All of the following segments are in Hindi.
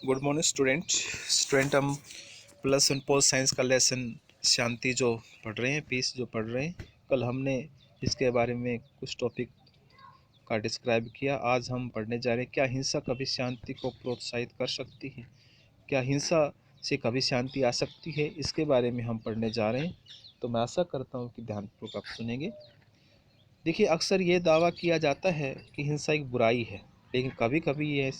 गुड मॉर्निंग स्टूडेंट हम प्लस वन पोस्ट साइंस का लेसन शांति जो पढ़ रहे हैं, पीस जो पढ़ रहे हैं। कल हमने इसके बारे में कुछ टॉपिक का डिस्क्राइब किया। आज हम पढ़ने जा रहे हैं, क्या हिंसा कभी शांति को प्रोत्साहित कर सकती है, क्या हिंसा से कभी शांति आ सकती है, इसके बारे में हम पढ़ने जा रहे हैं। तो मैं आशा करता हूँ कि ध्यानपूर्वक आप सुनेंगे। देखिए, अक्सर ये दावा किया जाता है कि हिंसा एक बुराई है, लेकिन कभी कभी ये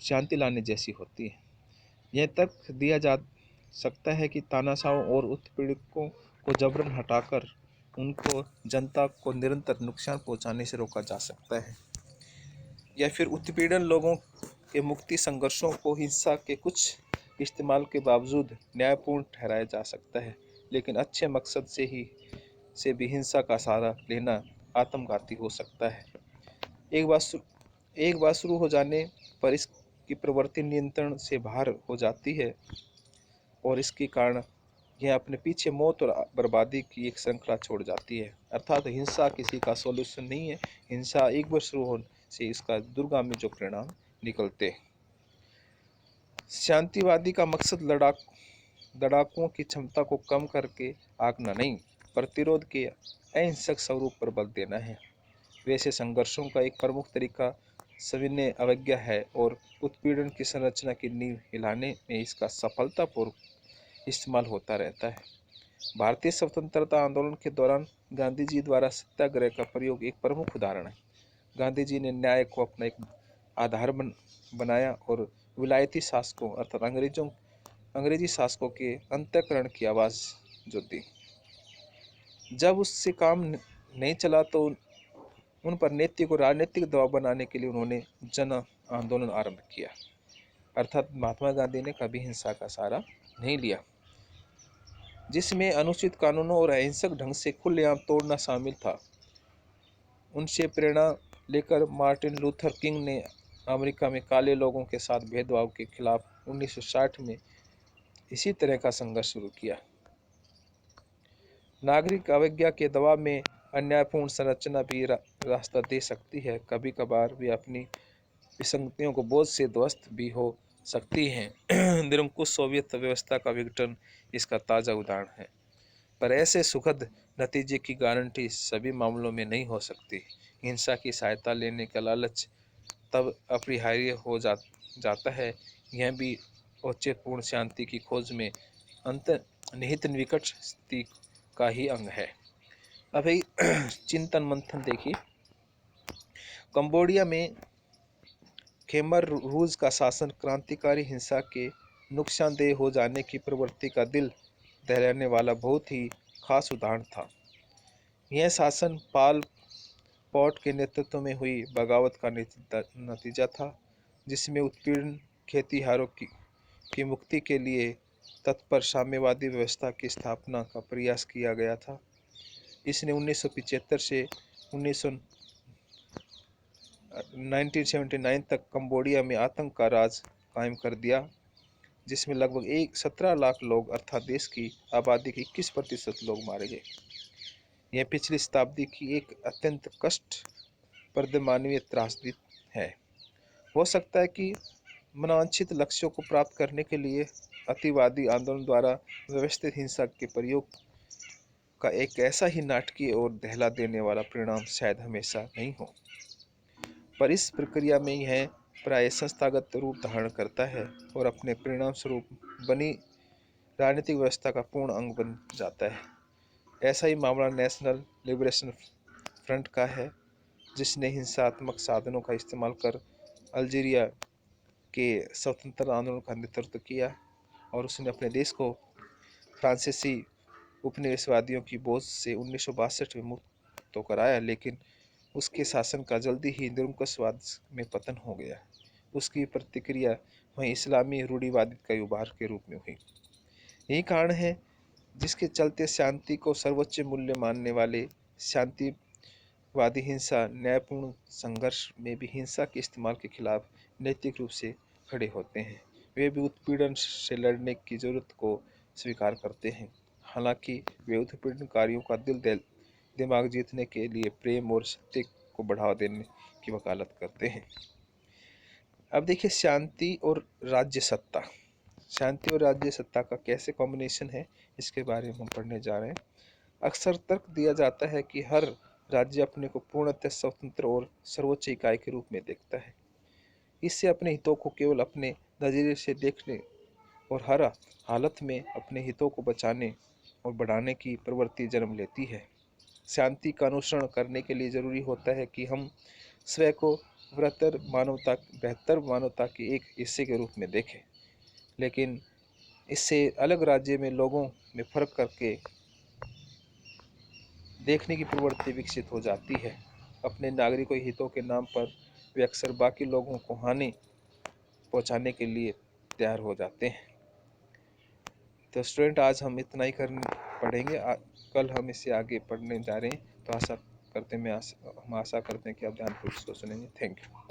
शांति लाने जैसी होती है। यह तर्क दिया जा सकता है कि तानाशाहों और उत्पीड़कों को जबरन हटाकर उनको जनता को निरंतर नुकसान पहुंचाने से रोका जा सकता है, या फिर उत्पीड़न लोगों के मुक्ति संघर्षों को हिंसा के कुछ इस्तेमाल के बावजूद न्यायपूर्ण ठहराया जा सकता है। लेकिन अच्छे मकसद से भी हिंसा का सहारा लेना आत्मघाती हो सकता है। एक बार शुरू हो जाने पर इसकी प्रवृत्ति नियंत्रण से बाहर हो जाती है और इसके कारण यह अपने पीछे मौत और बर्बादी की एक श्रृंखला छोड़ जाती है। अर्थात हिंसा किसी का सॉल्यूशन नहीं है। हिंसा एक बार शुरू होने से इसका दुर्गामी जो परिणाम निकलते हैं। शांतिवादी का मकसद लड़ाकुओं की क्षमता को कम करके आंकना नहीं, प्रतिरोध के अहिंसक स्वरूप पर बल देना है। वैसे संघर्षों का एक प्रमुख तरीका सविनय अवज्ञा है और उत्पीड़न की संरचना की नींव हिलाने में इसका सफलतापूर्वक इस्तेमाल होता रहता है। भारतीय स्वतंत्रता आंदोलन के दौरान गांधी जी द्वारा सत्याग्रह का प्रयोग एक प्रमुख उदाहरण है। गांधी जी ने न्याय को अपना एक आधार बनाया और विलायती शासकों अर्थात अंग्रेजी शासकों के अंतःकरण की आवाज जो दी। जब उससे काम नहीं चला तो उन पर नैतिक और राजनीतिक दबाव बनाने के लिए उन्होंने जन आंदोलन आरंभ किया। अर्थात महात्मा गांधी ने कभी हिंसा का सहारा नहीं लिया, जिसमें अनुचित कानूनों और अहिंसक ढंग से खुलेआम तोड़ना शामिल था। उनसे प्रेरणा लेकर मार्टिन लूथर किंग ने अमेरिका में काले लोगों के साथ भेदभाव के खिलाफ 1960 में इसी तरह का संघर्ष शुरू किया। नागरिक अवज्ञा के दबाव में अन्यायपूर्ण संरचना भी रास्ता दे सकती है। कभी कभार वे अपनी विसंगतियों को बोझ से ध्वस्त भी हो सकती हैं। निरंकुश सोवियत व्यवस्था का विघटन इसका ताज़ा उदाहरण है। पर ऐसे सुखद नतीजे की गारंटी सभी मामलों में नहीं हो सकती। हिंसा की सहायता लेने का लालच तब अपरिहार्य हो जाता है। यह भी औचित्यपूर्ण शांति की खोज में अंतर्निहित निकट स्थिति का ही अंग है। अभी चिंतन मंथन देखिए। कंबोडिया में खेमर रूज का शासन क्रांतिकारी हिंसा के नुकसानदेह हो जाने की प्रवृत्ति का दिल दहलाने वाला बहुत ही खास उदाहरण था। यह शासन पाल पॉट के नेतृत्व में हुई बगावत का नतीजा था, जिसमें उत्पीड़न खेतिहारों की मुक्ति के लिए तत्पर साम्यवादी व्यवस्था की स्थापना का प्रयास किया गया था। इसने 1975 से 1979 तक कंबोडिया में आतंक का राज कायम कर दिया, जिसमें लगभग 17 लाख लोग अर्थात देश की आबादी के 21% लोग मारे गए। यह पिछली शताब्दी की एक अत्यंत कष्टप्रद मानवीय त्रासदी है। हो सकता है कि मनोवांछित लक्ष्यों को प्राप्त करने के लिए अतिवादी आंदोलन द्वारा व्यवस्थित हिंसा के प्रयोग का एक ऐसा ही नाटकीय और दहला देने वाला परिणाम शायद हमेशा नहीं हो, पर इस प्रक्रिया में यह प्राय संस्थागत रूप धारण करता है और अपने परिणाम स्वरूप बनी राजनीतिक व्यवस्था का पूर्ण अंग बन जाता है। ऐसा ही मामला नेशनल लिबरेशन फ्रंट का है, जिसने हिंसात्मक साधनों का इस्तेमाल कर अल्जीरिया के स्वतंत्रता आंदोलन का नेतृत्व किया और उसने अपने देश को फ्रांसीसी उपनिवेशवादियों की बोझ से 1962 में मुक्त तो कराया, लेकिन उसके शासन का जल्दी ही निरंकुशवाद में पतन हो गया। उसकी प्रतिक्रिया वहीं इस्लामी रूढ़िवाद का उभार के रूप में हुई। यही कारण है जिसके चलते शांति को सर्वोच्च मूल्य मानने वाले शांतिवादी हिंसा न्यायपूर्ण संघर्ष में भी हिंसा के इस्तेमाल के खिलाफ नैतिक रूप से खड़े होते हैं। वे भी उत्पीड़न से लड़ने की जरूरत को स्वीकार करते हैं, हालांकि वे उत्पीड़नकारियों का दिमाग जीतने के लिए प्रेम और सत्य को बढ़ावा देने की वकालत करते हैं। अब देखिए शांति और राज्य सत्ता। शांति और राज्य सत्ता का कैसे कॉम्बिनेशन है, इसके बारे में हम पढ़ने जा रहे हैं। अक्सर तर्क दिया जाता है कि हर राज्य अपने को पूर्णतः स्वतंत्र और सर्वोच्च इकाई के रूप में देखता है। इससे अपने हितों को केवल अपने नजरिए से देखने और हर हालत में अपने हितों को बचाने और बढ़ाने की प्रवृत्ति जन्म लेती है। शांति का अनुसरण करने के लिए जरूरी होता है कि हम स्वयं को बेहतर मानवता के एक हिस्से के रूप में देखें, लेकिन इससे अलग राज्य में लोगों में फर्क करके देखने की प्रवृत्ति विकसित हो जाती है। अपने नागरिकों हितों के नाम पर वे अक्सर बाकी लोगों को हानि पहुंचाने के लिए तैयार हो जाते हैं। तो स्टूडेंट, आज हम इतना ही पढ़ेंगे। कल हम इससे आगे पढ़ने जा रहे हैं। तो हम आशा करते हैं कि आप ध्यानपूर्वक इसको सुनेंगे। Thank you.